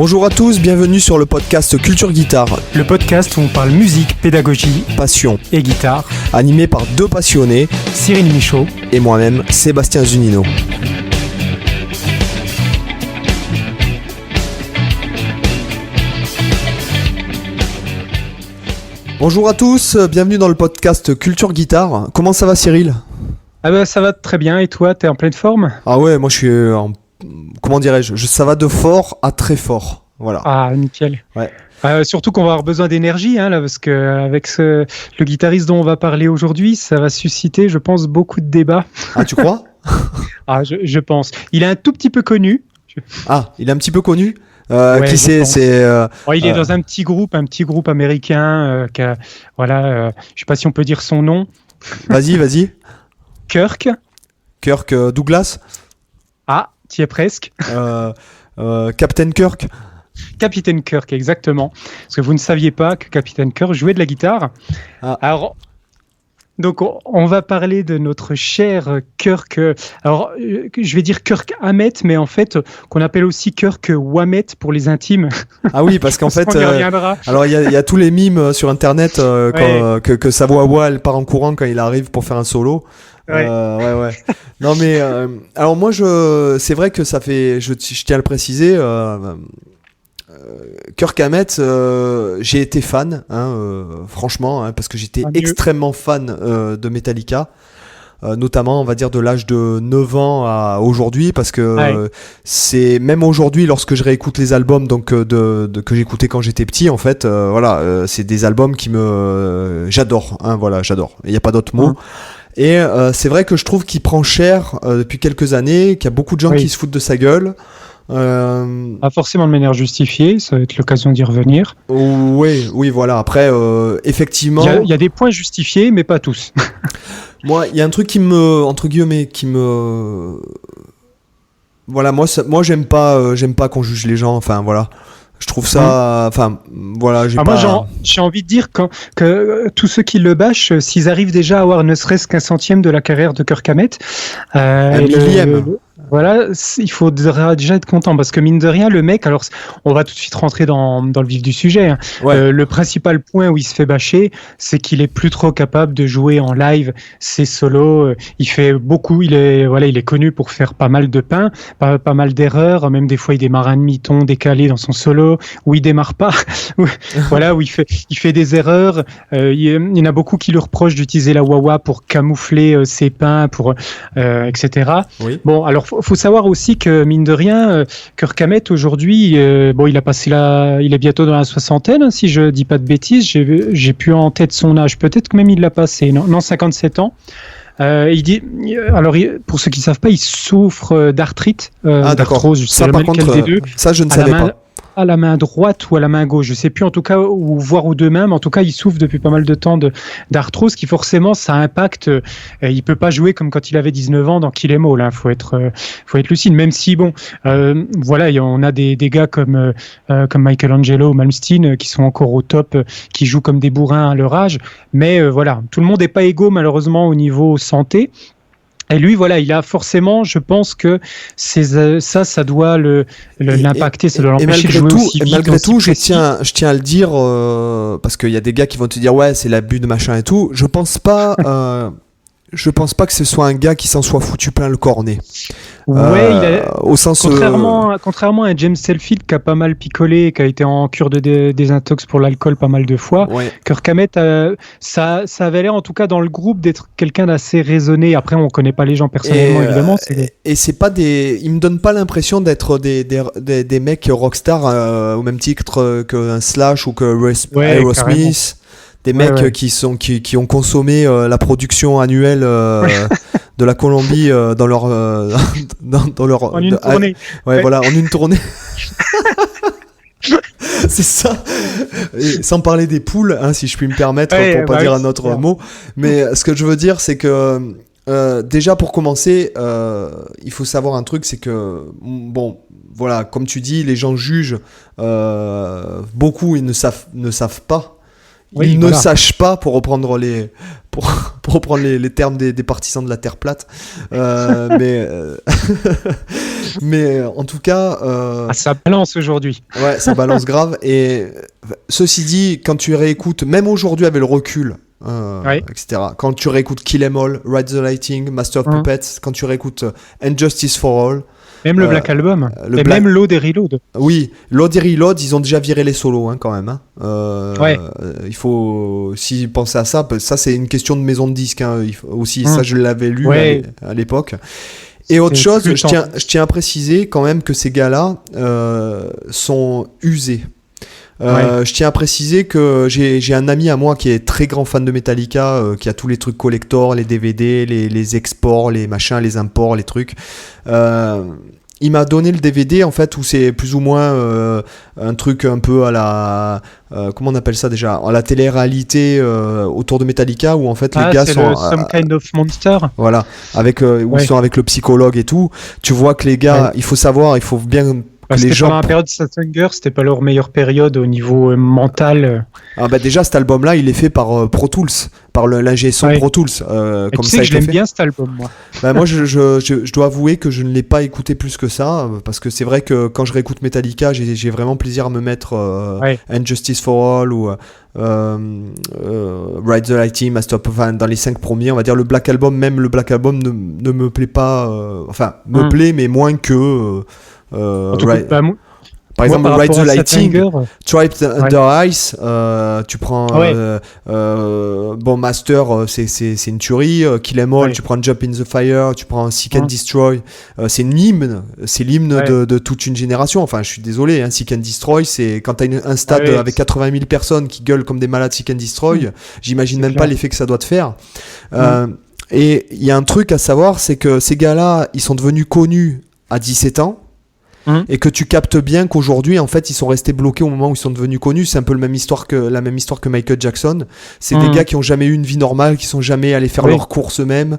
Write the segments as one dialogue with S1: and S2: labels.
S1: Bonjour à tous, bienvenue sur le podcast Culture Guitare.
S2: Le podcast où on parle musique, pédagogie,
S1: passion
S2: et guitare.
S1: Animé par deux passionnés,
S2: Cyril Michaud
S1: et moi-même, Sébastien Zunino. Bonjour à tous, bienvenue dans le podcast Culture Guitare. Comment ça va Cyril ?
S2: Ah bah ça va très bien, et toi, t'es en pleine forme ?
S1: Ah ouais, moi je suis comment dirais-je, ça va de fort à très fort, voilà.
S2: Ah, nickel.
S1: Ouais.
S2: Surtout qu'on va avoir besoin d'énergie, là, parce que avec le guitariste dont on va parler aujourd'hui, ça va susciter, je pense, beaucoup de débats.
S1: Ah, tu crois ?
S2: Ah, je pense. Il est un tout petit peu connu.
S1: Ah, il est un petit peu connu ?
S2: Ouais,
S1: qui c'est
S2: il est dans un petit groupe américain. Je sais pas si on peut dire son nom.
S1: Vas-y.
S2: Kirk
S1: Douglas ?
S2: Ah, t'y es presque.
S1: Captain Kirk ?
S2: Capitaine Kirk, exactement. Parce que vous ne saviez pas que Capitaine Kirk jouait de la guitare.
S1: Ah.
S2: Alors, donc, on va parler de notre cher Kirk. Je vais dire Kirk Hammett, mais en fait, qu'on appelle aussi Kirk Hammett pour les intimes.
S1: Ah oui, parce qu'en fait,
S2: on y reviendra.
S1: Alors il y a tous les mimes sur Internet que sa voix elle part en courant quand il arrive pour faire un solo.
S2: Ouais.
S1: Non mais alors moi c'est vrai que ça fait, je tiens à le préciser. Kirk Hammett, j'ai été fan, franchement, parce que j'étais extrêmement fan de Metallica, notamment on va dire de l'âge de 9 ans à aujourd'hui, parce que c'est même aujourd'hui lorsque je réécoute les albums donc que j'écoutais quand j'étais petit, en fait, c'est des albums qui j'adore, j'adore. Il n'y a pas d'autre mot. Et c'est vrai que je trouve qu'il prend cher depuis quelques années, qu'il y a beaucoup de gens qui se foutent de sa gueule.
S2: Pas forcément de manière justifiée, ça va être l'occasion d'y revenir.
S1: Oui, voilà. Après, effectivement,
S2: il y a des points justifiés, mais pas tous.
S1: Moi, il y a un truc qui me, voilà, moi, j'aime pas qu'on juge les gens. Enfin, voilà. Je trouve ça,
S2: Moi, j'ai envie de dire que tous ceux qui le bâchent, s'ils arrivent déjà à avoir ne serait-ce qu'un centième de la carrière de Kirk Hammett,
S1: un millième.
S2: Voilà, il faudra déjà être content, parce que mine de rien, le mec, alors on va tout de suite rentrer dans le vif du sujet. Le principal point où il se fait bâcher, c'est qu'il est plus trop capable de jouer en live ses solos. Il fait beaucoup, il est connu pour faire pas mal de pain, pas mal d'erreurs, même des fois il démarre un demi-ton décalé dans son solo, où il démarre pas, où il fait des erreurs. Il y en a beaucoup qui lui reprochent d'utiliser la wah-wah pour camoufler ses pains, etc.
S1: Oui.
S2: Bon, alors faut savoir aussi que mine de rien, Kirk Hammett aujourd'hui, il est bientôt dans la soixantaine, si je dis pas de bêtises. J'ai plus en tête son âge. Peut-être que même il l'a passé. Non, 57 ans. Il dit, alors pour ceux qui savent pas, il souffre d'arthrite, d'arthrose.
S1: Ça, par contre, ça je ne savais pas.
S2: À la main droite ou à la main gauche, je sais plus, en tout cas, voire aux deux mains, mais en tout cas, il souffre depuis pas mal de temps d'arthrose, qui forcément, ça impacte. Il peut pas jouer comme quand il avait 19 ans dans Kill Em All, hein. Faut être lucide, même si on a des gars comme Michelangelo ou Malmsteen qui sont encore au top, qui jouent comme des bourrins à leur âge, mais tout le monde n'est pas égaux malheureusement au niveau santé. Et lui, il a forcément, je pense que ça doit l'impacter, ça doit l'empêcher de jouer aussi vite.
S1: Et malgré tout, je tiens à le dire, parce qu'il y a des gars qui vont te dire, ouais, c'est l'abus de machin et tout. Je pense pas que ce soit un gars qui s'en soit foutu plein le cornet. Au sens
S2: contrairement à James Hetfield qui a pas mal picolé, qui a été en cure de désintox pour l'alcool pas mal de fois. Kirk Hammett, ça avait l'air en tout cas dans le groupe d'être quelqu'un d'assez raisonné. Après, on connaît pas les gens personnellement, évidemment.
S1: Et c'est pas ils me donnent pas l'impression d'être des mecs rockstar au même titre qu'un Slash ou que Aerosmith. Des mecs qui ont consommé la production annuelle de la Colombie dans leur
S2: en une tournée.
S1: Voilà, en une tournée. C'est ça. Et sans parler des poules, si je puis me permettre, pour pas dire un autre mot. Mais ce que je veux dire, c'est que déjà pour commencer, il faut savoir un truc, c'est que comme tu dis, les gens jugent. Beaucoup ils ne savent pas. ils ne sachent pas, pour reprendre les termes des partisans de la Terre plate. Mais en tout cas...
S2: ça balance aujourd'hui.
S1: Ouais, ça balance grave. Et ceci dit, quand tu réécoutes, même aujourd'hui avec le recul, etc. Quand tu réécoutes Kill 'Em All, Ride the Lightning, Master of Puppets, quand tu réécoutes Injustice for All...
S2: Même le Black Album, même Load et Reload.
S1: Oui, Load et Reload, ils ont déjà viré les solos quand même. Il faut aussi penser à ça. Ça, c'est une question de maison de disques aussi. Ça, je l'avais lu à l'époque. Et autre chose, je tiens à préciser quand même que ces gars-là sont usés. Je tiens à préciser que j'ai un ami à moi qui est très grand fan de Metallica, qui a tous les trucs collector, les DVD, les exports, les machins, les imports, les trucs. Il m'a donné le DVD en fait où c'est plus ou moins un truc un peu à la comment on appelle ça déjà, à la télé-réalité autour de Metallica, où en fait les gars sont
S2: Some Kind of Monster.
S1: Voilà, avec où ils sont avec le psychologue et tout. Tu vois que les gars, il faut bien
S2: c'était pendant la période Sanger, c'était pas leur meilleure période au niveau mental.
S1: Déjà cet album-là, il est fait par Pro Tools, par l'ingé son Pro Tools.
S2: Comme tu sais que je l'aime bien cet album, moi.
S1: Moi, je dois avouer que je ne l'ai pas écouté plus que ça, parce que c'est vrai que quand je réécoute Metallica, j'ai vraiment plaisir à me mettre Injustice for All ou Ride the Lightning, Master of Puppets, dans les 5 premiers, on va dire. Le Black Album ne me plaît pas, me plaît, mais moins que par exemple, Ride the Lightning, Trapped Under Ice, tu prends Master, c'est une tuerie. Kill 'Em All, tu prends Jump in the Fire, tu prends Seek and Destroy, c'est l'hymne de toute une génération. Enfin, je suis désolé, Seek and Destroy, c'est quand t'as un stade avec 80 000 personnes qui gueulent comme des malades Seek and Destroy, j'imagine même pas l'effet que ça doit te faire. Et il y a un truc à savoir, c'est que ces gars-là, ils sont devenus connus à 17 ans. Et que tu captes bien qu'aujourd'hui en fait ils sont restés bloqués au moment où ils sont devenus connus. C'est un peu la même histoire que Michael Jackson. C'est des gars qui ont jamais eu une vie normale, qui sont jamais allés faire leurs courses eux-mêmes,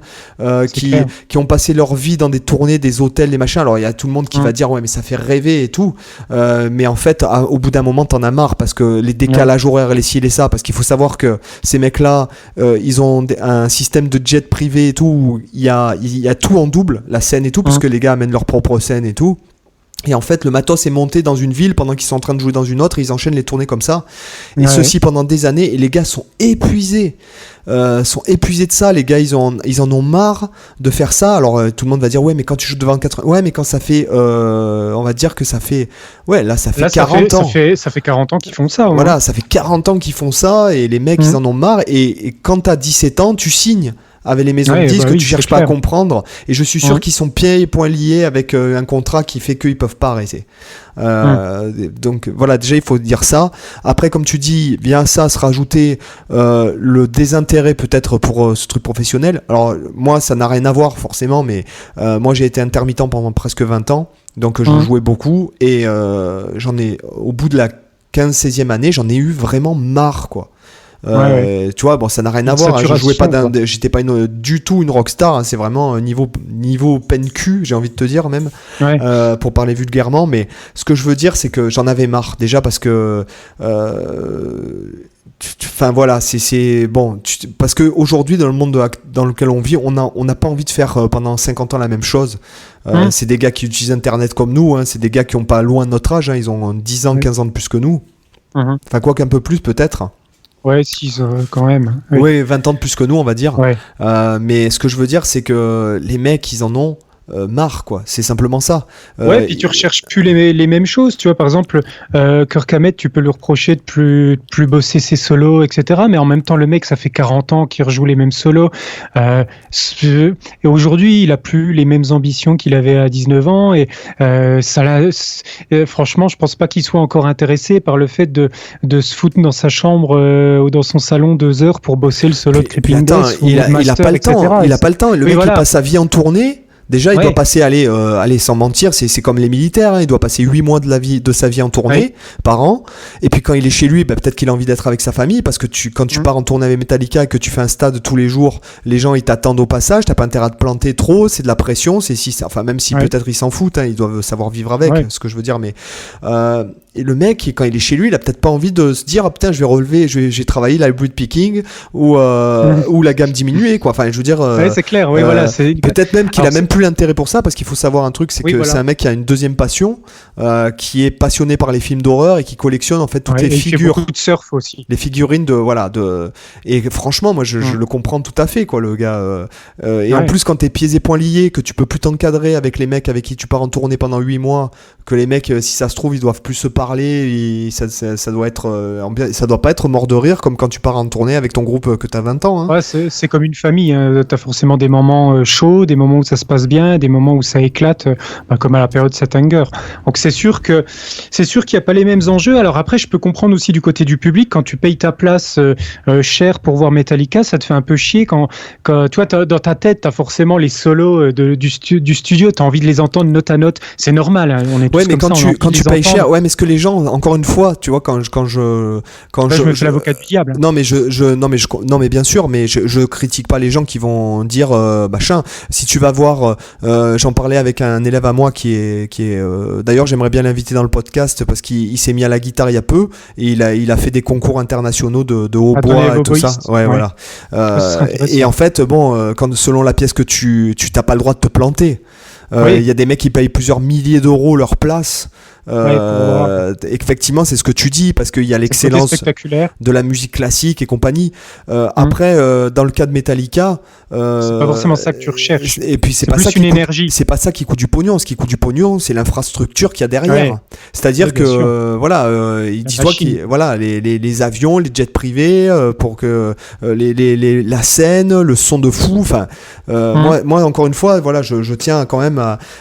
S1: qui ont passé leur vie dans des tournées, des hôtels, des machins. Alors il y a tout le monde qui va dire ouais mais ça fait rêver et tout, mais en fait au bout d'un moment t'en as marre, parce que les décalages horaires, les ci et les ça, parce qu'il faut savoir que ces mecs là ils ont un système de jet privé et tout, où il y a tout en double, la scène et tout, parce que les gars amènent leur propre scène et tout. Et en fait, le matos est monté dans une ville pendant qu'ils sont en train de jouer dans une autre, et ils enchaînent les tournées comme ça. Et ceci pendant des années, et les gars sont épuisés. De ça, les gars, ils en ont marre de faire ça. Alors, tout le monde va dire, ouais, mais quand tu joues devant 80, ouais, mais quand ça fait, on va dire que ça fait, ça fait 40 ans.
S2: Ça fait 40 ans qu'ils font ça.
S1: Voilà, ça fait 40 ans qu'ils font ça, et les mecs, ils en ont marre, et quand t'as 17 ans, tu signes avec les maisons de disques que tu cherches pas à comprendre, et je suis sûr qu'ils sont pieds et poings liés avec un contrat qui fait qu'ils peuvent pas arrêter. Donc voilà, déjà il faut dire ça. Après, comme tu dis, vient ça se rajouter le désintérêt peut-être pour ce truc professionnel. Alors moi ça n'a rien à voir forcément, mais moi j'ai été intermittent pendant presque 20 ans, donc je jouais beaucoup, et j'en ai, au bout de la 15-16e année, j'en ai eu vraiment marre, quoi. Tu vois, bon, ça n'a rien à voir, je jouais pas j'étais pas du tout une rockstar, c'est vraiment niveau peine cul, j'ai envie de te dire même, pour parler vulgairement. Mais ce que je veux dire, c'est que j'en avais marre déjà, parce que voilà, c'est bon, parce que aujourd'hui dans le monde dans lequel on vit, on n'a pas envie de faire pendant 50 ans la même chose. C'est des gars qui utilisent internet comme nous, c'est des gars qui ont pas loin de notre âge, ils ont 10 ans, 15 ans de plus que nous. Enfin, quoi qu'un peu plus peut-être.
S2: Ouais, 6 quand même.
S1: Oui, 20 ans de plus que nous, on va dire. Mais ce que je veux dire, c'est que les mecs, ils en ont marre, quoi. C'est simplement ça.
S2: Puis tu recherches plus les mêmes choses. Tu vois, par exemple, Kirk Hammett, tu peux lui reprocher de plus bosser ses solos, etc. Mais en même temps, le mec, ça fait 40 ans qu'il rejoue les mêmes solos. Et aujourd'hui, il a plus les mêmes ambitions qu'il avait à 19 ans. Et franchement, je pense pas qu'il soit encore intéressé par le fait de se foutre dans sa chambre ou dans son salon 2 heures pour bosser le solo de Creeping Death.
S1: Il a pas le temps. Il a pas le temps. Le mec, il passe sa vie en tournée. Déjà, il doit passer, aller sans mentir, c'est comme les militaires, il doit passer 8 mois de sa vie en tournée par an. Et puis quand il est chez lui, peut-être qu'il a envie d'être avec sa famille, parce que quand tu pars en tournée avec Metallica et que tu fais un stade tous les jours, les gens ils t'attendent au passage, t'as pas intérêt à te planter trop, c'est de la pression, même si peut-être ils s'en foutent, ils doivent savoir vivre avec, ce que je veux dire, mais Et le mec, quand il est chez lui, il a peut-être pas envie de se dire, putain, j'ai travaillé l'hybrid picking ou la gamme diminuée, quoi. Enfin, je veux dire.
S2: Ouais, c'est clair. Oui, voilà.
S1: Peut-être même qu'il a même plus l'intérêt pour ça, parce qu'il faut savoir un truc, c'est que c'est un mec qui a une deuxième passion, qui est passionné par les films d'horreur et qui collectionne en fait toutes les figures. Il fait
S2: beaucoup de surf aussi.
S1: Les figurines et franchement, moi, je le comprends tout à fait, quoi, le gars. Et en plus, quand t'es pieds et poings liés, que tu peux plus t'encadrer avec les mecs avec qui tu pars en tournée pendant 8 mois, que les mecs, si ça se trouve, ils doivent plus se parler, et ça doit pas être mort de rire comme quand tu pars en tournée avec ton groupe que t'as 20 ans. Hein.
S2: Ouais, c'est comme une famille. Hein. T'as forcément des moments chauds, des moments où ça se passe bien, des moments où ça éclate, comme à la période Satanger. Donc c'est sûr qu'il n'y a pas les mêmes enjeux. Alors après, je peux comprendre aussi du côté du public, quand tu payes ta place cher pour voir Metallica, ça te fait un peu chier quand toi, dans ta tête, t'as forcément les solos du studio, t'as envie de les entendre note à note. C'est normal. Hein. On est tous
S1: mais
S2: comme
S1: quand tu payes cher, mais ce que les gens, encore une fois, tu vois, quand je
S2: me fais l'avocat du diable.
S1: Non mais bien sûr, mais je critique pas les gens qui vont dire machin. Si tu vas voir, j'en parlais avec un élève à moi qui est d'ailleurs j'aimerais bien l'inviter dans le podcast parce qu'il s'est mis à la guitare il y a peu et il a fait des concours internationaux de hautbois et tout ça. Ouais. Voilà. Et en fait, quand selon la pièce que tu t'as pas le droit de te planter. Il y a des mecs qui payent plusieurs milliers d'euros leur place. Effectivement, c'est ce que tu dis parce qu'il y a l'excellence de la musique classique et compagnie. Après, dans le cas de Metallica,
S2: c'est pas forcément ça que tu recherches.
S1: Et puis c'est pas
S2: plus
S1: ça
S2: une énergie.
S1: C'est pas ça qui coûte du pognon. Ce qui coûte du pognon, c'est l'infrastructure qu'il y a derrière. C'est-à-dire que dis-toi les avions, les jets privés pour que la scène, le son de fou. Enfin, moi encore une fois, voilà, je tiens quand même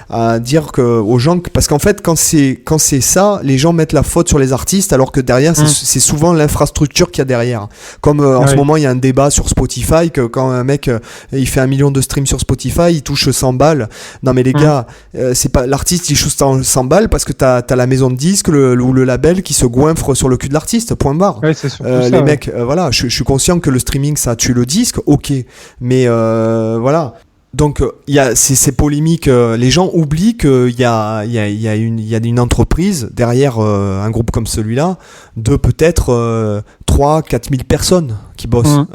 S1: à dire aux gens parce qu'en fait quand c'est ça, les gens mettent la faute sur les artistes alors que derrière c'est souvent l'infrastructure qu'il y a derrière. Comme en ce moment il y a un débat sur Spotify que quand un mec il fait 1 million de streams sur Spotify, il touche 100 balles. Non mais les gars, c'est pas l'artiste, il touche 100 balles parce que t'as la maison de disques ou le label qui se goinfre sur le cul de l'artiste. Point barre.
S2: Ouais, c'est surtout ça,
S1: les mecs, voilà, je suis conscient que le streaming ça tue le disque, ok, mais voilà. Donc il y a ces polémiques, les gens oublient qu'il y a une entreprise derrière un groupe comme celui-là de peut-être 3-4 000 personnes qui bossent,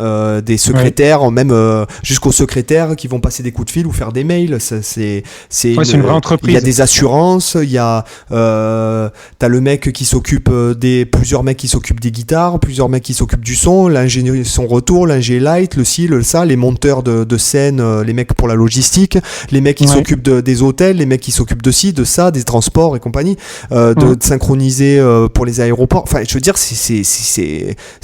S1: des secrétaires, même jusqu'aux secrétaires qui vont passer des coups de fil ou faire des mails. C'est
S2: une vraie entreprise.
S1: Il y a des assurances, il y a t'as le mec qui s'occupe plusieurs mecs qui s'occupent des guitares, plusieurs mecs qui s'occupent du son, l'ingénieur son retour, l'ingé light, le ci, le ça, les monteurs de scène, les mecs pour la logistique, les mecs qui s'occupent des hôtels, les mecs qui s'occupent de ci, de ça, des transports et compagnie, de synchroniser pour les aéroports. Enfin, je veux dire, c'est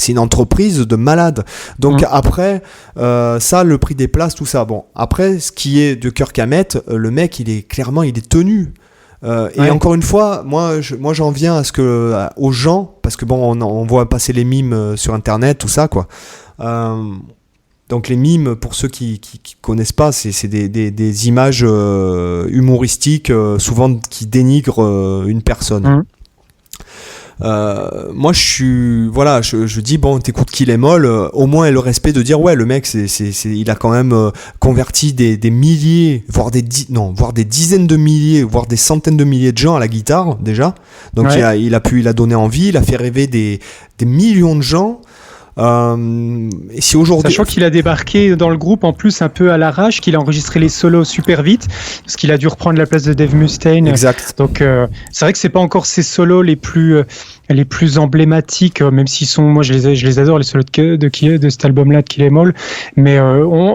S1: une entreprise de malades. Donc après, ça, le prix des places, tout ça. Bon, après, ce qui est de Kirk Hammett, le mec, il est tenu. Et encore une fois, moi j'en viens à aux gens, parce que on voit passer les mimes sur internet, tout ça, quoi. Donc les mimes, pour ceux qui connaissent pas, c'est des images humoristiques, souvent qui dénigrent une personne. Moi je dis t'écoutes Kill Em All, au moins le respect de dire le mec il a quand même converti des milliers voire des dizaines de milliers voire des centaines de milliers de gens à la guitare déjà, donc il a donné envie, il a fait rêver des millions de gens. Et si aujourd'hui...
S2: Sachant qu'il a débarqué dans le groupe en plus un peu à l'arrache, qu'il a enregistré les solos super vite parce qu'il a dû reprendre la place de Dave Mustaine.
S1: Exact.
S2: Donc c'est vrai que c'est pas encore ses solos les plus emblématiques, même s'ils sont, moi je les adore, les solos de cet album-là de Kill Em All, mais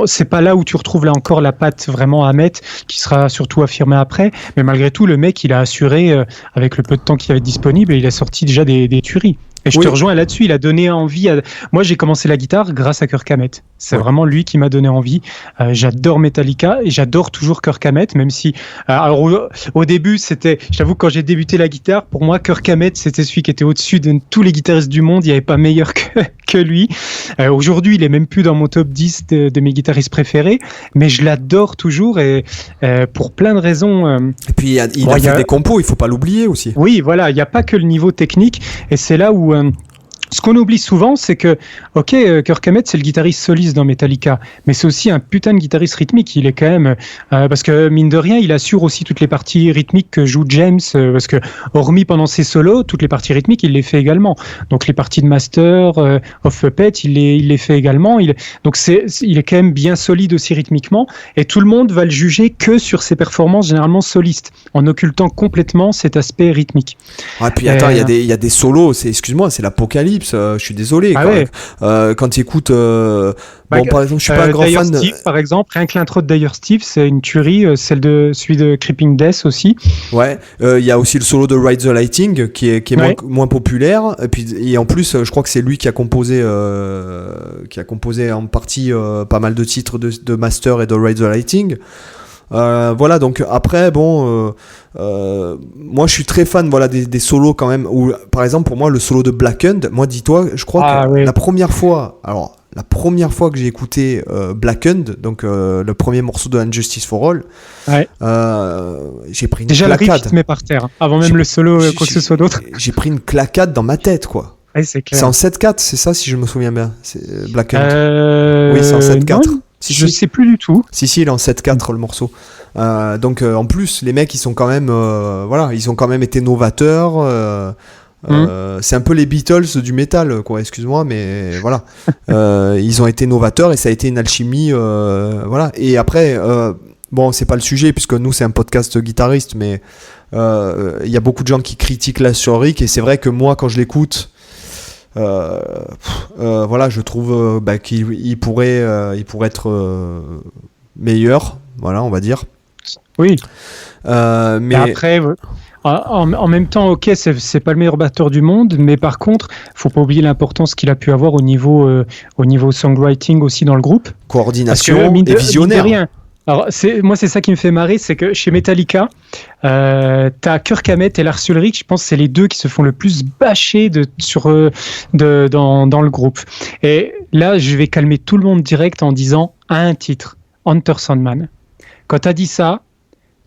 S2: c'est pas là où tu retrouves là encore la patte vraiment Hammett, qui sera surtout affirmée après. Mais malgré tout, le mec il a assuré avec le peu de temps qu'il avait disponible et il a sorti déjà des tueries. Et je te rejoins là-dessus, il a donné envie Moi, j'ai commencé la guitare grâce à Kirk Hammett. C'est vraiment lui qui m'a donné envie. J'adore Metallica et j'adore toujours Kirk Hammett, même si... alors, au début, j'avoue, quand j'ai débuté la guitare, pour moi, Kirk Hammett, c'était celui qui était au-dessus de tous les guitaristes du monde. Il n'y avait pas meilleur que lui. Aujourd'hui, il est même plus dans mon top 10 de mes guitaristes préférés, mais je l'adore toujours et pour plein de raisons.
S1: Et puis, il a fait des compos, il ne faut pas l'oublier aussi.
S2: Oui, voilà, il n'y a pas que le niveau technique et c'est là où... ce qu'on oublie souvent, c'est que, ok, Kirk Hammett, c'est le guitariste soliste dans Metallica, mais c'est aussi un putain de guitariste rythmique. Il est quand même, parce que mine de rien, il assure aussi toutes les parties rythmiques que joue James, parce que hormis pendant ses solos, toutes les parties rythmiques, il les fait également. Donc les parties de Master, of Puppet, il les fait également. Donc il est quand même bien solide aussi rythmiquement, et tout le monde va le juger que sur ses performances généralement solistes, en occultant complètement cet aspect rythmique.
S1: Ouais, puis attends, il y a des solos, excuse-moi, c'est l'apocalypse, je suis désolé. Quand tu écoutes, par exemple, je suis pas un grand
S2: Dire
S1: fan.
S2: Steve, par exemple, rien que l'intro de Dire Steve, c'est une tuerie, celui de Creeping Death aussi. Ouais,
S1: il y a aussi le solo de Ride the Lightning qui est moins populaire, et en plus, je crois que c'est lui qui a composé en partie pas mal de titres de Master et de Ride the Lightning. Voilà, donc après moi je suis très fan des solos quand même, où par exemple pour moi le solo de Blackened, moi dis-toi, je crois que la première fois que j'ai écouté Blackened, donc le premier morceau de Injustice for All, j'ai pris une claquade.
S2: Le riff te met par terre avant même le solo, quoi que ce soit d'autre.
S1: J'ai pris une claquade dans ma tête, quoi.
S2: Ouais, c'est clair.
S1: C'est en 7/4, c'est ça, si je me souviens bien, c'est Blackened. Oui, c'est en 7/4.
S2: Je sais plus du tout.
S1: Si, il est en 7/4 le morceau. Donc en plus, les mecs, ils sont quand même, ils ont quand même été novateurs. C'est un peu les Beatles du métal, quoi. Excuse-moi, mais voilà. Ils ont été novateurs et ça a été une alchimie, voilà. Et après, c'est pas le sujet puisque nous c'est un podcast guitariste, mais il y a beaucoup de gens qui critiquent Lars Ulrich et c'est vrai que moi, quand je l'écoute. Je trouve qu'il pourrait être meilleur, voilà, on va dire.
S2: Oui. Mais après, en même temps, ok, c'est pas le meilleur batteur du monde, mais par contre, faut pas oublier l'importance qu'il a pu avoir au niveau songwriting aussi dans le groupe.
S1: Coordination et visionnaire.
S2: Alors, c'est ça qui me fait marrer, c'est que chez Metallica, t'as Kirk Hammett et Lars Ulrich, je pense que c'est les deux qui se font le plus bâcher dans le groupe. Et là, je vais calmer tout le monde direct en disant un titre, Enter Sandman. Quand t'as dit ça,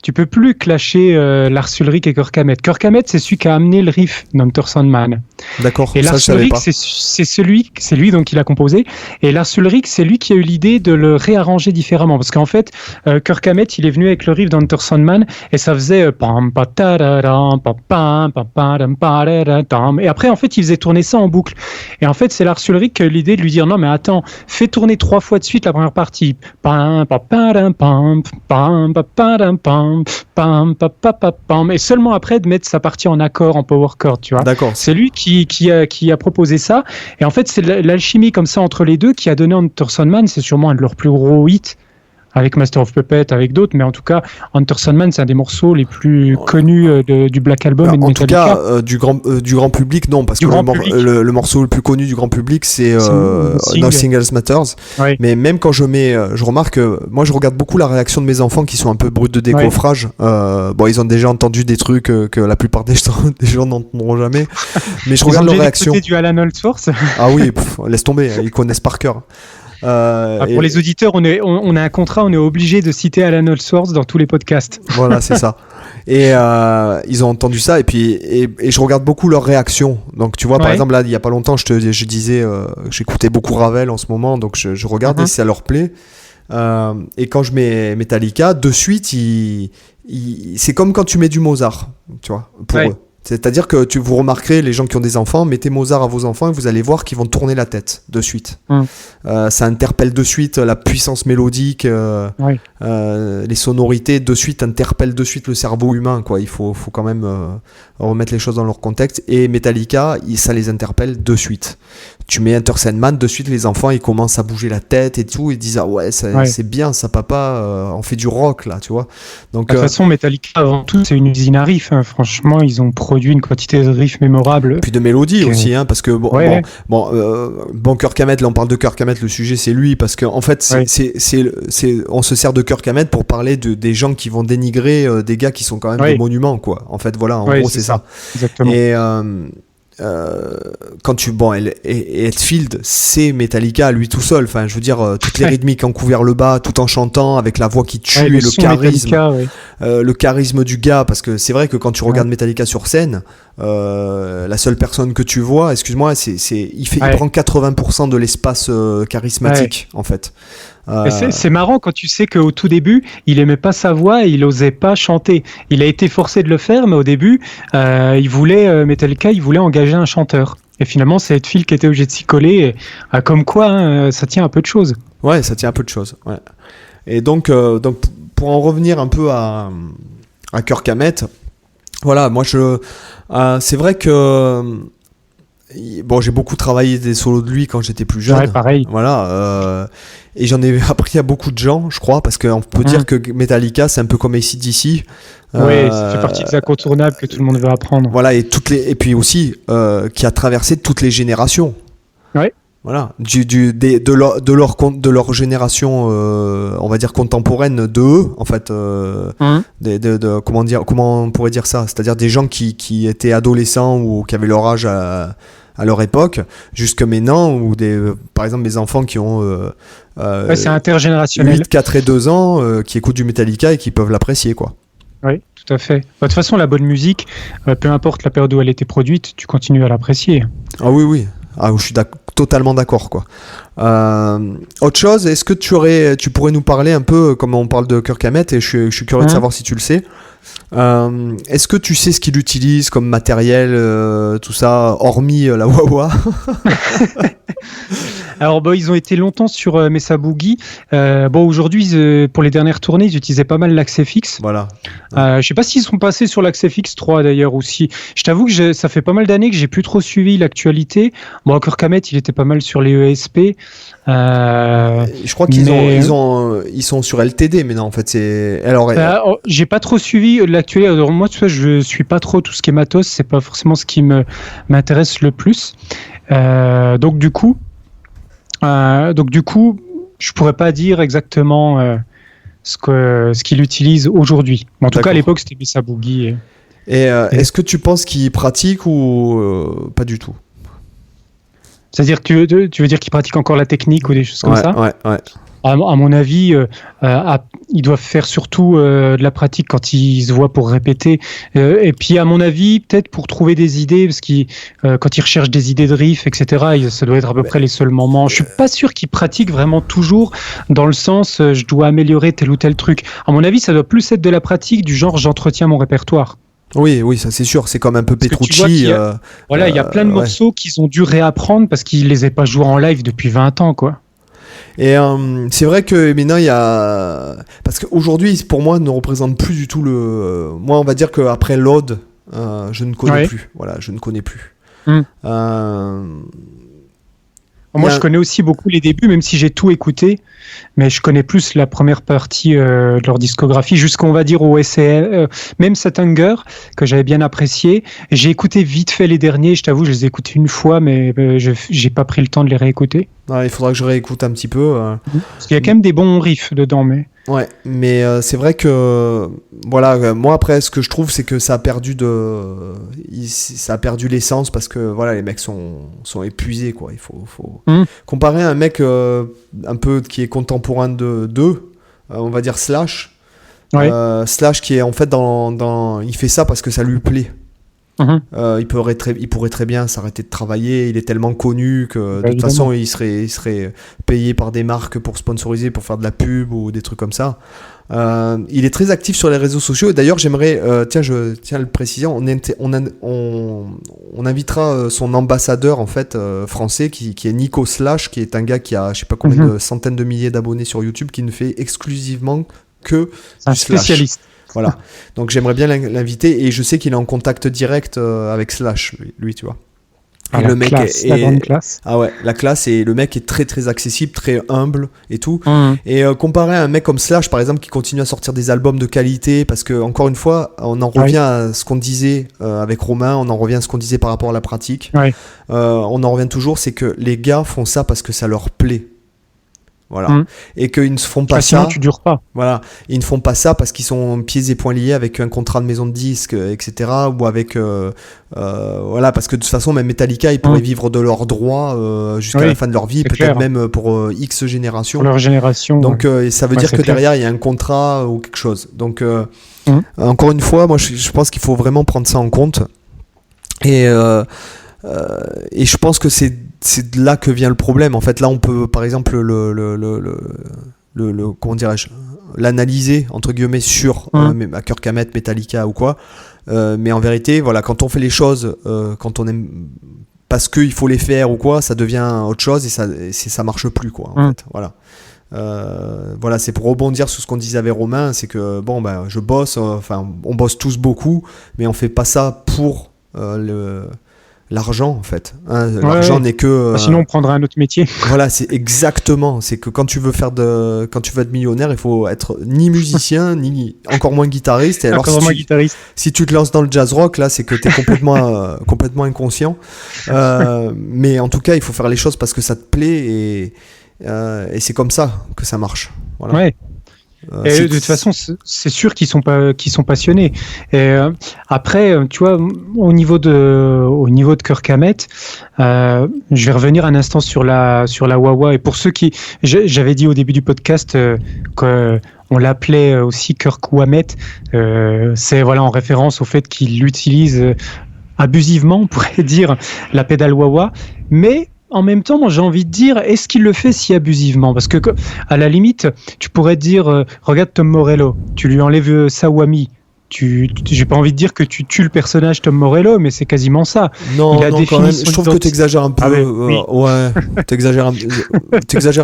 S2: tu peux plus clasher Lars Ulrich et Kirk Hammett. Kirk Hammett, c'est celui qui a amené le riff d'Enter Sandman.
S1: D'accord.
S2: Et Lars Ulrich, c'est lui donc qui l'a composé. Et Lars Ulrich, c'est lui qui a eu l'idée de le réarranger différemment, parce qu'en fait, Kirk Hammett, il est venu avec le riff d'Enter Sandman et ça faisait et après, en fait, il faisait tourner ça en boucle. Et en fait, c'est Lars Ulrich qui a eu l'idée de lui dire non, mais attends, fais tourner 3 fois de suite la première partie. Et seulement après de mettre sa partie en accord, en power chord, tu vois.
S1: D'accord.
S2: C'est lui qui a proposé ça. Et en fait, c'est l'alchimie comme ça entre les deux qui a donné Enter Sandman. C'est sûrement un de leurs plus gros hits, avec Master of Puppet, avec d'autres, mais en tout cas, Enter Sandman, c'est un des morceaux les plus connus du Black Album et de Metallica.
S1: En tout cas, du grand public, non, parce que le morceau le plus connu du grand public, c'est Nothing Else Matters. Oui. Mais même quand je remarque, moi, je regarde beaucoup la réaction de mes enfants qui sont un peu bruts de décoffrage. Ils ont déjà entendu des trucs que la plupart des gens n'entendront jamais. Mais je regarde leur réaction.
S2: Du Alan Holdsworth.
S1: Ah oui, laisse tomber, ils connaissent par cœur.
S2: Pour les auditeurs, on a un contrat, on est obligé de citer Alan Holdsworth dans tous les podcasts.
S1: Voilà, c'est ça. Et ils ont entendu ça et je regarde beaucoup leurs réactions. Donc tu vois, par exemple là, il y a pas longtemps, je disais, j'écoutais beaucoup Ravel en ce moment, donc je regardais si ça leur plaît. Et quand je mets Metallica, de suite, c'est comme quand tu mets du Mozart, tu vois, pour eux. C'est-à-dire que vous remarquerez, les gens qui ont des enfants, mettez Mozart à vos enfants et vous allez voir qu'ils vont tourner la tête de suite. Ça interpelle de suite la puissance mélodique, les sonorités de suite interpellent de suite le cerveau humain, quoi. Il faut quand même remettre les choses dans leur contexte. Et Metallica, ça les interpelle de suite. Tu mets Enter Sandman, de suite les enfants ils commencent à bouger la tête et tout, ils disent c'est bien ça papa, on fait du rock là, tu vois. Donc
S2: de toute façon Metallica avant tout c'est une usine à riffs, hein. Franchement ils ont produit une quantité de riffs mémorables.
S1: Puis de mélodies aussi, hein, parce que Kirk Hammett, là on parle de Kirk Hammett, le sujet c'est lui, parce que en fait on se sert de Kirk Hammett pour parler des gens qui vont dénigrer des gars qui sont quand même des monuments, quoi. En fait voilà, en gros c'est ça.
S2: Exactement.
S1: Et quand Hetfield, c'est Metallica à lui tout seul. Enfin, je veux dire, toutes les rythmiques en couvert le bas, tout en chantant, avec la voix qui tue et le charisme, le charisme du gars. Parce que c'est vrai que quand tu regardes Metallica sur scène, la seule personne que tu vois, excuse-moi, il prend 80% de l'espace charismatique en fait.
S2: C'est marrant quand tu sais qu'au tout début, il aimait pas sa voix et il osait pas chanter. Il a été forcé de le faire, mais au début, Metallica, il voulait engager un chanteur. Et finalement, c'est Hetfield qui était obligé de s'y coller. Et, comme quoi, ça tient un peu de choses.
S1: Ouais, ça tient un peu de choses. Ouais. Et donc, pour en revenir un peu à Kirk Hammett, voilà, moi c'est vrai que bon, j'ai beaucoup travaillé des solos de lui quand j'étais plus jeune.
S2: Ouais, pareil.
S1: Voilà, et j'en ai appris à beaucoup de gens, je crois, parce qu'on peut dire que Metallica, c'est un peu comme AC/DC.
S2: Oui, ça fait partie des incontournables que tout le monde veut apprendre.
S1: Voilà, et puis aussi qui a traversé toutes les générations.
S2: Ouais.
S1: Voilà, de leur génération, on va dire contemporaine de eux, en fait. Comment on pourrait dire ça? C'est-à-dire des gens qui étaient adolescents ou qui avaient leur âge à leur époque, jusque maintenant, ou par exemple mes enfants qui ont
S2: c'est intergénérationnel.
S1: 8, 4 et 2 ans, qui écoutent du Metallica et qui peuvent l'apprécier, quoi.
S2: Oui, tout à fait. De toute façon, la bonne musique, peu importe la période où elle a été produite, tu continues à l'apprécier.
S1: Ah oui. Ah, je suis totalement d'accord, quoi. Autre chose, est-ce que tu pourrais nous parler un peu, comme on parle de Kirk Hammett, et je suis curieux de savoir si tu le sais. Est-ce que tu sais ce qu'il utilise comme matériel, tout ça, hormis la wah-wah?
S2: Alors, ils ont été longtemps sur Mesa Boogie. Aujourd'hui, pour les dernières tournées, ils utilisaient pas mal l'Axe FX.
S1: Voilà.
S2: Je sais pas s'ils sont passés sur l'Axe FX 3 d'ailleurs aussi. Je t'avoue que ça fait pas mal d'années que j'ai plus trop suivi l'actualité. Bon, Kirk Hammett, il était pas mal sur les ESP.
S1: Je crois qu'ils ils sont sur LTD maintenant, en fait.
S2: J'ai pas trop suivi l'actualité. Alors, moi, tu vois, je suis pas trop tout ce qui est matos. C'est pas forcément ce qui m'intéresse le plus. Donc du coup, je pourrais pas dire exactement ce qu'il utilise aujourd'hui. En tout cas, à l'époque, c'était Mesa Boogie.
S1: Et est-ce que tu penses qu'il pratique ou pas du tout?
S2: C'est-à-dire que tu veux dire qu'il pratique encore la technique ou des choses comme ça?
S1: Ouais.
S2: À mon avis, ils doivent faire surtout de la pratique quand ils se voient pour répéter. Et puis, à mon avis, peut-être pour trouver des idées, parce que quand ils recherchent des idées de riff, etc., ça doit être à peu près les seuls moments. Je suis pas sûr qu'ils pratiquent vraiment toujours dans le sens je dois améliorer tel ou tel truc. À mon avis, ça doit plus être de la pratique du genre j'entretiens mon répertoire.
S1: Oui, ça c'est sûr. C'est comme un peu Petrucci.
S2: Il y a plein de morceaux qu'ils ont dû réapprendre parce qu'ils les avaient pas joués en live depuis 20 ans, quoi.
S1: Et c'est vrai que maintenant il y a, parce qu'aujourd'hui pour moi ne représente plus du tout moi on va dire qu'après l'Ode je ne connais plus. Voilà, je ne connais plus.
S2: Moi, je connais aussi beaucoup les débuts, même si j'ai tout écouté, mais je connais plus la première partie de leur discographie, jusqu'on va dire au SCL, même cet Hunger, que j'avais bien apprécié. J'ai écouté vite fait les derniers, je t'avoue, je les ai écoutés une fois, mais j'ai pas pris le temps de les réécouter.
S1: Il faudra que je réécoute un petit peu.
S2: Parce qu'il y a quand même des bons riffs dedans, mais...
S1: Ouais, mais c'est vrai que voilà, moi après ce que je trouve c'est que ça a perdu l'essence parce que voilà, les mecs sont épuisés, quoi. Il faut comparer un mec un peu qui est contemporain d'eux, on va dire Slash. Slash qui est en fait il fait ça parce que ça lui plaît. Il pourrait très bien s'arrêter de travailler. Il est tellement connu que de toute façon il serait payé par des marques pour sponsoriser, pour faire de la pub ou des trucs comme ça. Il est très actif sur les réseaux sociaux. Et d'ailleurs j'aimerais, je tiens à le préciser, on invitera son ambassadeur en fait français qui est Nico Slash, qui est un gars qui a je sais pas combien de centaines de milliers d'abonnés sur YouTube, qui ne fait exclusivement que
S2: un spécialiste.
S1: Voilà, donc j'aimerais bien l'inviter et je sais qu'il est en contact direct avec Slash, lui, tu vois.
S2: Et le mec la grande classe.
S1: Ah ouais, la classe, et le mec est très très accessible, très humble et tout. Et comparé à un mec comme Slash par exemple qui continue à sortir des albums de qualité, parce que encore une fois, on en revient à ce qu'on disait avec Romain, on en revient à ce qu'on disait par rapport à la pratique. On en revient toujours, c'est que les gars font ça parce que ça leur plaît. Voilà. Et qu'ils ne se font pas
S2: sinon,
S1: ça.
S2: tu dures pas.
S1: Voilà. Ils ne font pas ça parce qu'ils sont pieds et poings liés avec un contrat de maison de disques, etc. Ou avec, voilà, parce que de toute façon, même Metallica, ils pourraient vivre de leurs droits jusqu'à la fin de leur vie, peut-être clair. Même pour X générations.
S2: Pour leur génération.
S1: Donc, ça veut dire que clair. Derrière, il y a un contrat ou quelque chose. Donc, encore une fois, moi, je pense qu'il faut vraiment prendre ça en compte. Et je pense que c'est de là que vient le problème. En fait, là, on peut, par exemple, comment dirais-je, l'analyser entre guillemets sur Kirk Hammett, Metallica ou quoi. Mais en vérité, voilà, quand on fait les choses, quand on aime parce qu'il faut les faire ou quoi, ça devient autre chose et ça marche plus, quoi. En fait, voilà. Voilà, c'est pour rebondir sur ce qu'on disait avec Romain, c'est que bon, ben, je bosse, on bosse tous beaucoup, mais on fait pas ça pour l'argent, en fait. L'argent n'est que.
S2: Sinon, on prendrait un autre métier.
S1: Voilà, c'est exactement. C'est que quand tu veux être millionnaire, il faut être ni musicien, ni encore moins guitariste. Et alors, si tu te lances dans le jazz rock, là, c'est que t'es complètement inconscient. Mais en tout cas, il faut faire les choses parce que ça te plaît et c'est comme ça que ça marche. Voilà.
S2: Ouais. Et de toute façon, c'est sûr qu'ils sont passionnés. Et après, tu vois, au niveau de Kirk Hammett, je vais revenir un instant sur la wah-wah. Et pour ceux j'avais dit au début du podcast qu'on l'appelait aussi Kirk Hammett. C'est voilà en référence au fait qu'il utilise abusivement, on pourrait dire, la pédale wah-wah, mais en même temps, moi j'ai envie de dire, est-ce qu'il le fait si abusivement ? Parce que, à la limite, tu pourrais dire, regarde Tom Morello, tu lui enlèves sa whammy. J'ai pas envie de dire que tu tues le personnage Tom Morello, mais c'est quasiment ça.
S1: Non, quand même, je trouve que t'exagères un peu. Oui. Ouais, t'exagères un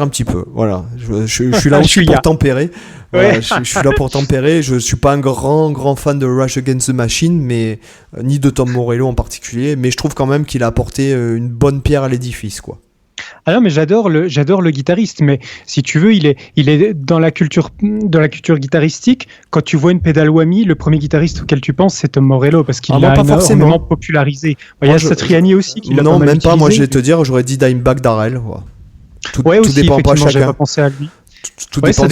S1: petit peu. Voilà, je suis là aussi pour tempérer. Voilà, je suis là pour tempérer. Je suis pas un grand fan de Rage Against the Machine, mais ni de Tom Morello en particulier. Mais je trouve quand même qu'il a apporté une bonne pierre à l'édifice, quoi.
S2: Ah non, mais j'adore le guitariste, mais si tu veux, il est dans la culture guitaristique. Quand tu vois une pédale whammy, le premier guitariste auquel tu penses, c'est Tom Morello, parce qu'il l'a énormément popularisé. Il y a Satriani aussi qui l'a pas mal utilisé.
S1: Non, même pas. Moi, je vais te dire, j'aurais dit Dimebag Darrell. Tout
S2: aussi,
S1: dépend pas chacun.
S2: J'avais pas pensé à lui.
S1: Tout dépend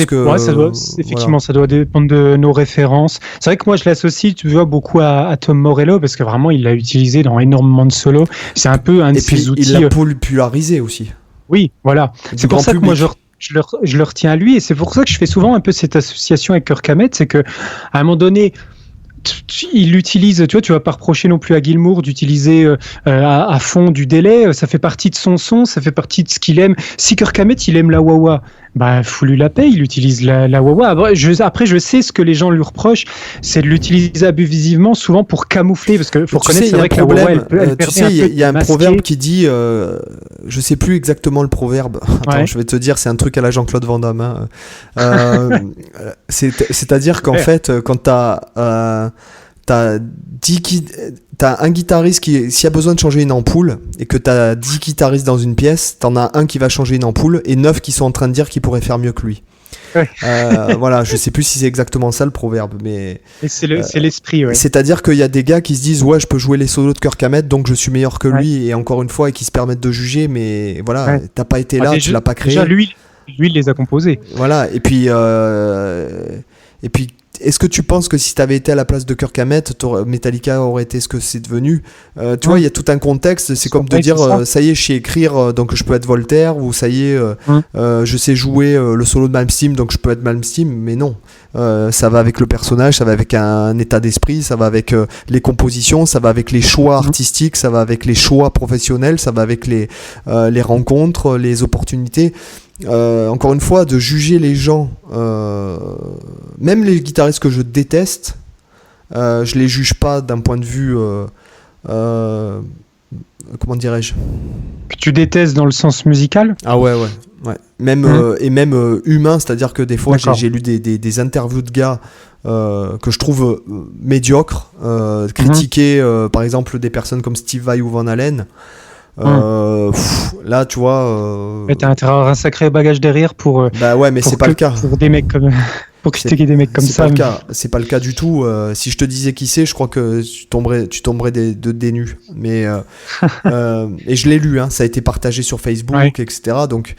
S2: ça doit dépendre de nos références. C'est vrai que moi je l'associe, tu vois, beaucoup à Tom Morello parce que vraiment il l'a utilisé dans énormément de solos. C'est un peu un de ses outils.
S1: Il l'a popularisé aussi.
S2: Oui, voilà. C'est pour ça que moi je le retiens à lui et c'est pour ça que je fais souvent un peu cette association avec Kirk Hammett, c'est que à un moment donné il l'utilise, tu vois, tu vas pas reprocher non plus à Gilmour d'utiliser à fond du délai, ça fait partie de son son, ça fait partie de ce qu'il aime. Si Kirk Hammett il aime la wah-wah, bah faut lui la payer, il utilise la wah-wah. Après je sais ce que les gens lui reprochent, c'est de l'utiliser abusivement, souvent pour camoufler, parce que faut reconnaître, c'est vrai que la wah-wah elle permet un peu. Tu sais,
S1: il y a un proverbe qui dit, je sais plus exactement le proverbe. Attends, je vais te dire, c'est un truc à la Jean-Claude Van Damme. C'est-à-dire qu'en fait, quand t'as un guitariste s'il y a besoin de changer une ampoule et que t'as 10 guitaristes dans une pièce, t'en as un qui va changer une ampoule et 9 qui sont en train de dire qu'il pourrait faire mieux que lui. Voilà, je sais plus si c'est exactement ça le proverbe, mais
S2: c'est l'esprit. Ouais.
S1: C'est-à-dire qu'il y a des gars qui se disent ouais, je peux jouer les solos de Kirk Hammett, donc je suis meilleur que lui, et encore une fois, et qui se permettent de juger, mais voilà, t'as pas été là, tu l'as pas créé.
S2: Déjà lui il les a composés.
S1: Voilà, et puis est-ce que tu penses que si tu avais été à la place de Kirk Hammett, Metallica aurait été ce que c'est devenu ? Tu vois, il y a tout un contexte. C'est comme de dire, ça y est, je sais écrire, donc je peux être Voltaire, ou ça y est, je sais jouer le solo de Malmsteen, donc je peux être Malmsteen. Mais non, ça va avec le personnage, ça va avec un état d'esprit, ça va avec les compositions, ça va avec les choix artistiques, ça va avec les choix professionnels, ça va avec les rencontres, les opportunités. Encore une fois, de juger les gens, même les guitaristes que je déteste, je les juge pas d'un point de vue, comment dirais-je ?
S2: Que tu détestes dans le sens musical ?
S1: Ah ouais. Même et même humain, c'est-à-dire que des fois j'ai lu des interviews de gars que je trouve médiocres, critiquer par exemple des personnes comme Steve Vai ou Van Halen. Là tu vois
S2: t'as intérêt à avoir un sacré bagage derrière pour
S1: bah ouais, mais c'est pas le cas
S2: pour des mecs comme pour critiquer des mecs comme ça.
S1: C'est pas le cas du tout. Si je te disais qui c'est, je crois que tu tomberais des nues. Mais et je l'ai lu, hein, ça a été partagé sur Facebook, etc. Donc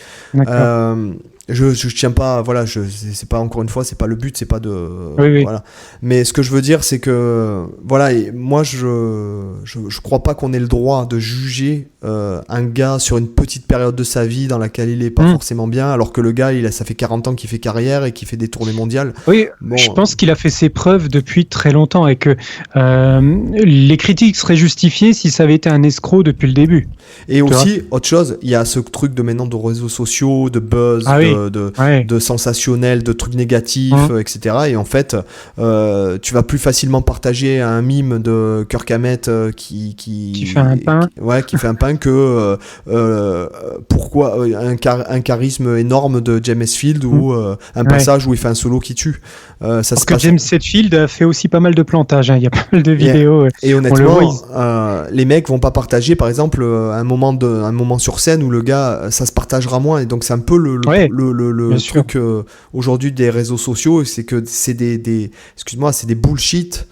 S1: Je tiens pas, voilà, c'est pas, encore une fois, c'est pas le but, c'est pas de,
S2: Oui.
S1: voilà. Mais ce que je veux dire, c'est que, voilà, et moi, je crois pas qu'on ait le droit de juger un gars sur une petite période de sa vie dans laquelle il est pas forcément bien, alors que le gars, ça fait 40 ans qu'il fait carrière et qu'il fait des tournées mondiales.
S2: Oui, bon, je pense qu'il a fait ses preuves depuis très longtemps et que les critiques seraient justifiées si ça avait été un escroc depuis le début.
S1: Et aussi, autre chose, il y a ce truc de maintenant de réseaux sociaux, de buzz, de sensationnel, de trucs négatifs, etc. Et en fait, tu vas plus facilement partager un mime de Kirk Hammett qui
S2: fait un pain.
S1: Qui fait un pain que pourquoi un charisme énorme de James Hetfield ou un passage où il fait un solo qui tue.
S2: Parce que James Hetfield a fait aussi pas mal de plantages, il y a pas mal de vidéos.
S1: Et honnêtement, les mecs vont pas partager, par exemple, un moment sur scène où le gars, ça se partagera moins. Et donc c'est un peu le truc aujourd'hui des réseaux sociaux, c'est que c'est des bullshit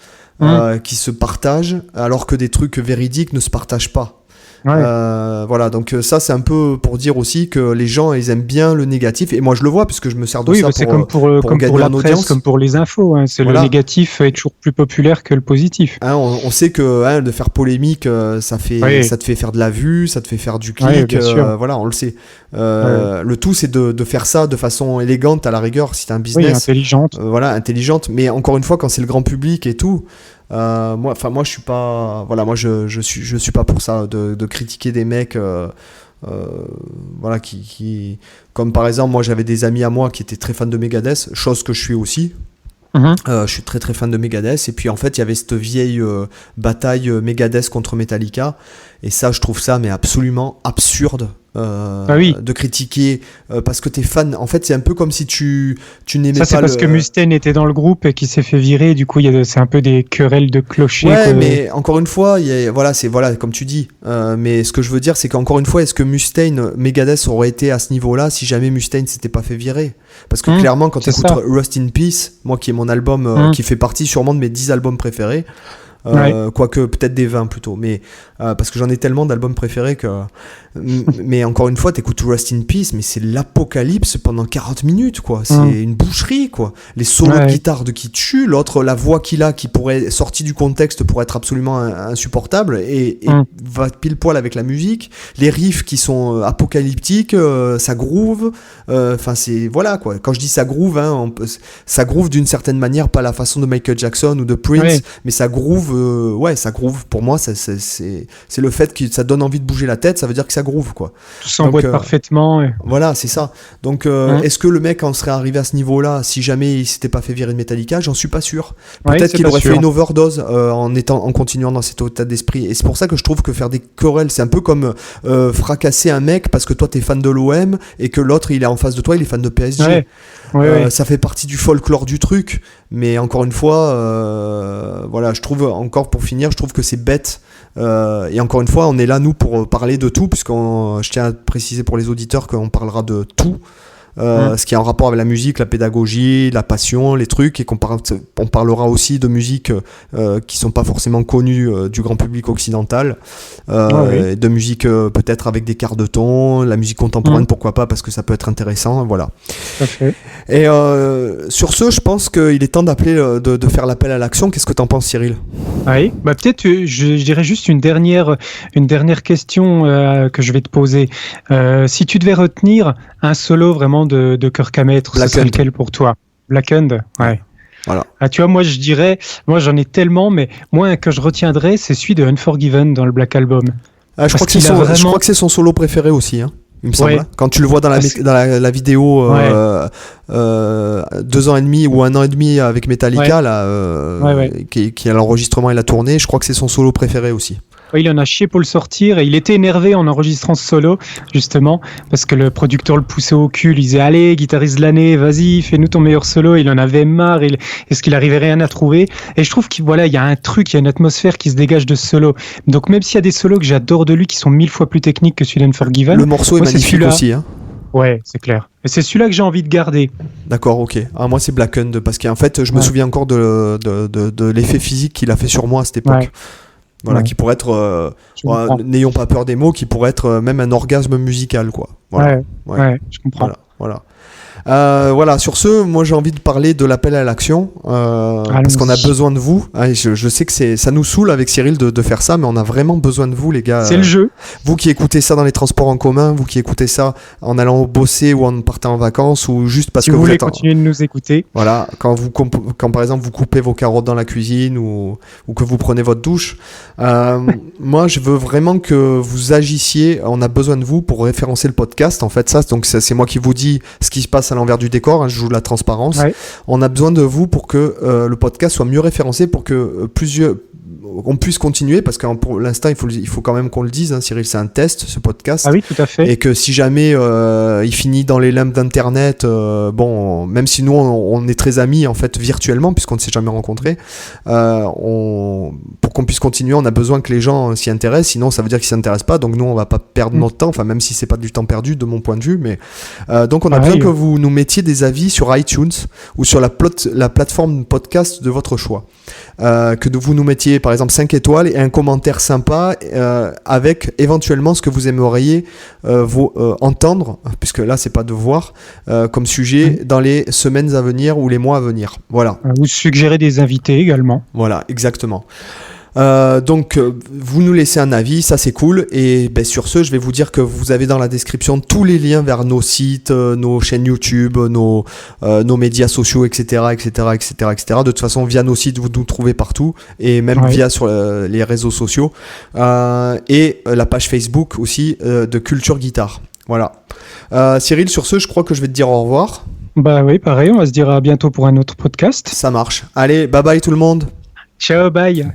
S1: qui se partagent, alors que des trucs véridiques ne se partagent pas. Voilà, donc ça c'est un peu pour dire aussi que les gens ils aiment bien le négatif, et moi je le vois puisque je me sers de ça pour gagner en audience,
S2: comme pour les infos, c'est le négatif est toujours plus populaire que le positif.
S1: On sait que de faire polémique, ça te fait faire de la vue, ça te fait faire du clic, voilà, on le sait. Le tout c'est de faire ça de façon élégante à la rigueur si t'as un business,
S2: intelligente.
S1: Intelligente, mais encore une fois quand c'est le grand public et tout. Moi je suis pas, voilà, moi je suis pas pour ça de critiquer des mecs voilà qui comme par exemple moi j'avais des amis à moi qui étaient très fans de Megadeth, chose que je suis aussi. Je suis très très fan de Megadeth, et puis en fait il y avait cette vieille bataille Megadeth contre Metallica, et ça je trouve ça mais absolument absurde de critiquer parce que t'es fan. En fait c'est un peu comme si tu n'aimais pas.
S2: Ça c'est parce que Mustaine était dans le groupe et qu'il s'est fait virer, et du coup c'est un peu des querelles de clochers.
S1: Mais encore une fois voilà comme tu dis, mais ce que je veux dire c'est qu'encore une fois, est-ce que Mustaine, Megadeth aurait été à ce niveau là si jamais Mustaine s'était pas fait virer? Parce que clairement quand tu écoutes Rust in Peace, moi qui est mon album qui fait partie sûrement de mes 10 albums préférés, quoique peut-être des 20 plutôt, mais parce que j'en ai tellement d'albums préférés que mais encore une fois t'écoutes Rust in Peace, mais c'est l'apocalypse pendant 40 minutes quoi, c'est une boucherie quoi, les solos de guitare de qui tue, l'autre la voix qu'il a qui pourrait sortir du contexte pour être absolument insupportable et va pile poil avec la musique, les riffs qui sont apocalyptiques, ça groove, enfin c'est voilà quoi, quand je dis ça groove ça groove d'une certaine manière, pas la façon de Michael Jackson ou de Prince, mais ça groove, ça groove pour moi, c'est le fait que ça donne envie de bouger la tête, ça veut dire que ça groove quoi.
S2: Tout s'emboîte parfaitement.
S1: Voilà, c'est ça. Donc est-ce que le mec en serait arrivé à ce niveau-là si jamais il s'était pas fait virer de Metallica? J'en suis pas sûr. Peut-être qu'il aurait fait une overdose en continuant dans cet état d'esprit. Et c'est pour ça que je trouve que faire des querelles, c'est un peu comme fracasser un mec parce que toi t'es fan de l'OM et que l'autre il est en face de toi, il est fan de PSG. Ça fait partie du folklore du truc, mais encore une fois voilà, je trouve, encore pour finir, je trouve que c'est bête, et encore une fois on est là nous pour parler de tout, je tiens à préciser pour les auditeurs qu'on parlera de tout, ce qui est en rapport avec la musique, la pédagogie, la passion, les trucs, et on parlera aussi de musique qui sont pas forcément connues du grand public occidental, de musique peut-être avec des quarts de ton, la musique contemporaine pourquoi pas, parce que ça peut être intéressant, voilà.
S2: Okay.
S1: Et sur ce, je pense qu'il est temps d'appeler, de faire l'appel à l'action. Qu'est-ce que t'en penses, Cyril?
S2: Oui, peut-être je dirais juste une dernière question que je vais te poser. Si tu devais retenir un solo vraiment de Kirk Hammett, ce serait lequel pour toi? Blackened, ouais.
S1: Voilà.
S2: Tu vois, moi je dirais, moi j'en ai tellement, mais moi un que je retiendrai, c'est celui de Unforgiven dans le Black Album.
S1: Je crois que c'est son solo préféré aussi, hein, il me semble. Quand tu le vois dans la vidéo 2 ans et demi ou 1 an et demi avec Metallica, qui a l'enregistrement et la tournée, je crois que c'est son solo préféré aussi.
S2: Il en a chié pour le sortir, et il était énervé en enregistrant ce solo, justement, parce que le producteur le poussait au cul, il disait allez, guitariste de l'année, vas-y, fais-nous ton meilleur solo. Il en avait marre, est-ce qu'il arrivait rien à trouver? Et je trouve qu'il y a un truc, il y a une atmosphère qui se dégage de ce solo. Donc même s'il y a des solos que j'adore de lui qui sont 1000 fois plus techniques que celui d'Unforgiven,
S1: le morceau est magnifique aussi, hein.
S2: Ouais, c'est clair. Et c'est celui-là que j'ai envie de garder.
S1: D'accord, ok. Moi c'est Blackened, parce qu'en fait je me souviens encore de l'effet physique qu'il a fait sur moi à cette époque. Voilà, qui pourrait être, n'ayons pas peur des mots, qui pourrait être même un orgasme musical, quoi. Voilà.
S2: Ouais, je comprends.
S1: Voilà. Voilà. Voilà, sur ce, moi j'ai envie de parler de l'appel à l'action parce qu'on a besoin de vous. Je sais que ça nous saoule avec Cyril de faire ça, mais on a vraiment besoin de vous, les gars.
S2: C'est le jeu.
S1: Vous qui écoutez ça dans les transports en commun, vous qui écoutez ça en allant bosser ou en partant en vacances ou juste parce
S2: si
S1: que
S2: vous voulez continuer de nous écouter.
S1: Voilà, quand par exemple vous coupez vos carottes dans la cuisine ou que vous prenez votre douche. Moi, je veux vraiment que vous agissiez. On a besoin de vous pour référencer le podcast. En fait, donc c'est moi qui vous dis ce qui se passe à l'envers du décor, je joue la transparence. Ouais. On a besoin de vous pour que le podcast soit mieux référencé, pour que on puisse continuer, parce que pour l'instant il faut quand même qu'on le dise, Cyril, c'est un test, ce podcast.
S2: Ah oui, tout à fait.
S1: Et que si jamais il finit dans les limbes d'internet, même si nous on est très amis en fait virtuellement puisqu'on ne s'est jamais rencontrés, pour qu'on puisse continuer, on a besoin que les gens s'y intéressent, sinon ça veut dire qu'ils s'y intéressent pas, donc nous on va pas perdre notre temps, enfin même si c'est pas du temps perdu de mon point de vue, mais donc on a besoin que vous nous mettiez des avis sur iTunes ou sur la plateforme podcast de votre choix, que vous nous mettiez par exemple 5 étoiles et un commentaire sympa avec éventuellement ce que vous aimeriez entendre, puisque là c'est pas de voir, comme sujet dans les semaines à venir ou les mois à venir. Voilà.
S2: Vous suggérez des invités également.
S1: Voilà, exactement. Donc vous nous laissez un avis, ça c'est cool, et sur ce je vais vous dire que vous avez dans la description tous les liens vers nos sites, nos chaînes YouTube, nos médias sociaux, etc. De toute façon via nos sites vous nous trouvez partout, et même via sur les réseaux sociaux, et la page Facebook aussi de Culture Guitare. Voilà. Cyril, sur ce je crois que je vais te dire au revoir.
S2: Bah oui, pareil, on va se dire à bientôt pour un autre podcast.
S1: Ça marche. Allez, bye bye tout le monde.
S2: Ciao, bye.